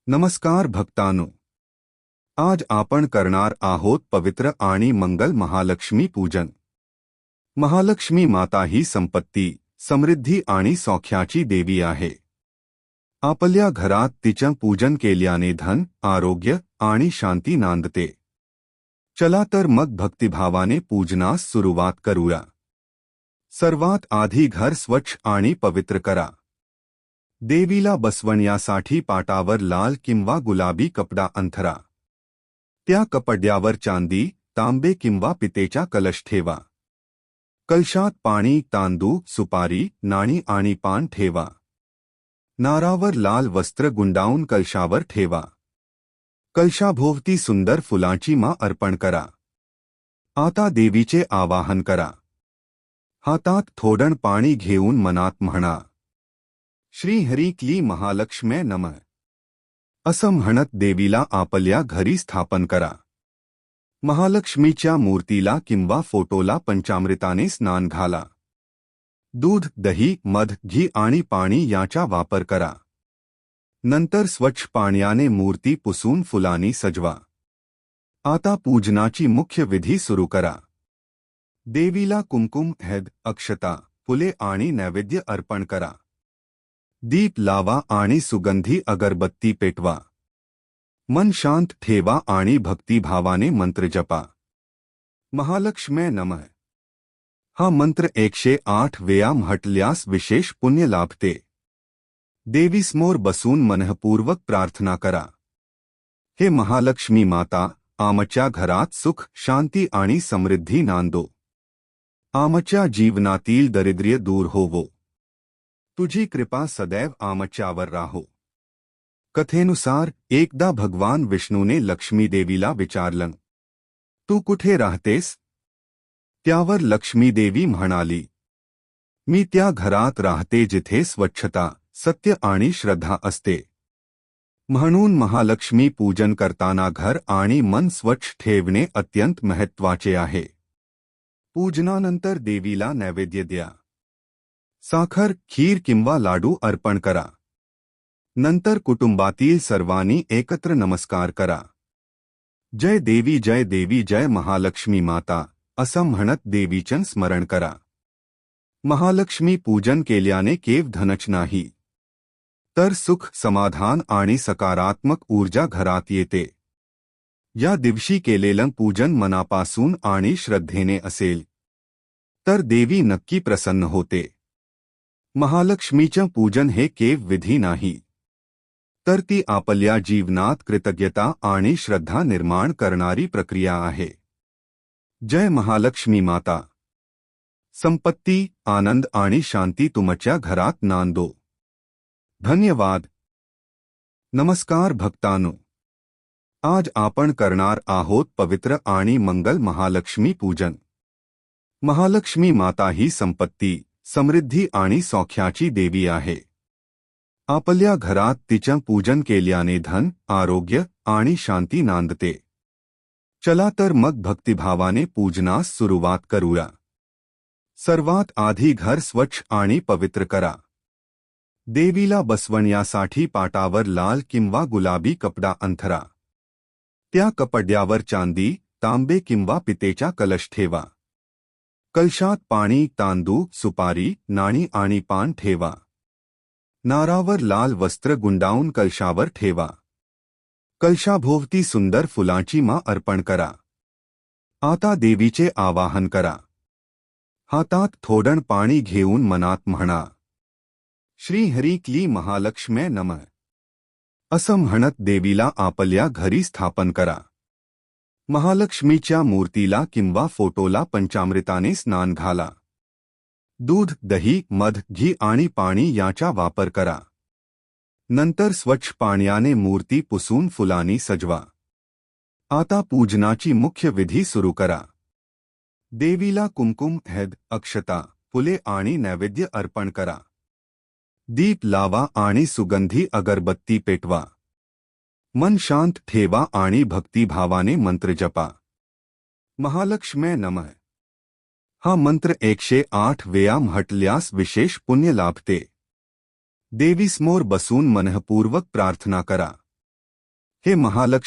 नमस्कार भक्तांनो, आज आपण करणार आहोत पवित्र आणि मंगल महालक्ष्मी पूजन। महालक्ष्मी माता ही संपत्ती, समृद्धी आणि सौख्याची देवी आहे। आपल्या घरात तिचं पूजन केल्याने धन, आरोग्य आणि शांती नांदते। चला तर मग भक्तिभावाने पूजनास सुरुवात करूया। सर्वात आधी घर स्वच्छ आणि पवित्र करा। देवीला बसवण्यासाठी पाटावर लाल किंवा गुलाबी कपडा अंथरा। त्या कपड्यावर चांदी, तांबे किंवा पितेचा कलश ठेवा। कलशात पाणी, तांदूळ, सुपारी, नाणी आणि पान ठेवा। नारावर लाल वस्त्र गुंडाळून कलशावर ठेवा। कलशाभोवती सुंदर फुलांची माळ अर्पण करा। आता देवीचे आवाहन करा। हातात थोडं पाणी घेऊन मनात म्हणा, श्री हरी क्ली महालक्ष्म्ये नमः असं म्हणत देवीला आपल्या घरी स्थापन करा। महालक्ष्मीच्या मूर्तीला किंवा फोटोला पंचामृताने स्नान घाला। दूध, दही, मध, घी आणि पाणी याचा वापर करा। नंतर स्वच्छ पाण्याने मूर्ती पुसून फुलांनी सजवा। आता पूजनाची मुख्य विधी सुरू करा। देवीला कुंकुम, हळद, अक्षता, फुले आणि नैवेद्य अर्पण करा। दीप लावा आणि सुगंधी अगरबत्ती पेटवा। मन शांत ठेवा आणि भक्तिभावाने मंत्र जपा। महालक्ष्म्ये नमः हा मंत्र 108 वेळा म्हटल्यास विशेष पुण्य लाभते। देवीसमोर बसून मनःपूर्वक प्रार्थना करा, हे महालक्ष्मी माता, आमच्या घरात सुख, शांती आणि समृद्धी नांदो। आमच्या जीवनातील दारिद्र्य दूर होवो। तुझी कृपा सदैव आमच्यावर राहो। कथेनुसार एकदा भगवान विष्णूने लक्ष्मी देवीला विचारलं, तू कुठे राहतेस? त्यावर लक्ष्मी देवी म्हणाली, मी त्या घरात राहते जिथे स्वच्छता, सत्य आणि श्रद्धा असते। म्हणून महालक्ष्मी पूजन करताना घर आणि मन स्वच्छ ठेवणे अत्यंत महत्त्वाचे आहे। पूजनानंतर देवीला नैवेद्य द्या। साखर, खीर किंवा लाडू अर्पण करा। नंतर कुटुंबातील सर्वांनी एकत्र नमस्कार करा। जय देवी, जय देवी, जय महालक्ष्मी माता असं म्हणत देवीचं स्मरण करा। महालक्ष्मी पूजन केल्याने केवळ धनच नाही, तर सुख, समाधान आणि सकारात्मक ऊर्जा घरात येते। या दिवशी केलेलं पूजन मनापासून आणि श्रद्धेने असेल तर देवी नक्की प्रसन्न होते। महालक्ष्मीचं पूजन हे केवळ विधी नाही, तर ती आपल्या जीवनात कृतज्ञता आणि श्रद्धा निर्माण करणारी प्रक्रिया आहे। जय महालक्ष्मी माता। संपत्ती, आनंद आणि शांती तुमच्या घरात नांदो। धन्यवाद। नमस्कार भक्तांनो, आज आपण करणार आहोत पवित्र आणि मंगल महालक्ष्मी पूजन। महालक्ष्मी माता ही संपत्ती, समृद्धी आणि सौख्याची देवी आहे। आपल्या घरात तिचं पूजन केल्याने धन, आरोग्य आणि शांती नांदते। चला तर मग भक्तिभावाने पूजनास सुरुवात करूया। सर्वात आधी घर स्वच्छ आणि पवित्र करा। देवीला बसवण्यासाठी पाटावर लाल किंवा गुलाबी कपडा अंथरा। त्या कपड्यावर चांदी, तांबे किंवा पितेचा कलश ठेवा। कलशात पाणी, तांदूळ, सुपारी, नाणी आणि पान ठेवा। नारावर लाल वस्त्र गुंडाळून कलशावर ठेवा। कलशाभोवती सुंदर फुलांची माळ अर्पण करा। आता देवीचे आवाहन करा। हातात थोडं पाणी घेऊन मनात म्हणा, श्री हरी क्ली महालक्ष्म्ये नमः असं म्हणत देवीला आपल्या घरी स्थापन करा। महालक्ष्मीच्या मूर्तीला किंवा फोटोला पंचामृताने स्नान घाला। दूध, दही, मध, घी आणि पाणी याचा वापर करा। नंतर स्वच्छ पाण्याने मूर्ती पुसून फुलांनी सजवा। आता पूजनाची मुख्य विधी सुरू करा। देवीला कुंकुम, हळद, अक्षता, फुले आणि नैवेद्य अर्पण करा। दीप लावा आणि सुगंधी अगरबत्ती पेटवा। मन शांत ठेवा आणि भक्तिभावाने मंत्र जपा। महालक्ष्म्ये नमः हा मंत्र 108 वेळा म्हटल्यास विशेष पुण्य लाभते। देवीसमोर बसून मनःपूर्वक प्रार्थना करा, हे महालक्ष्मी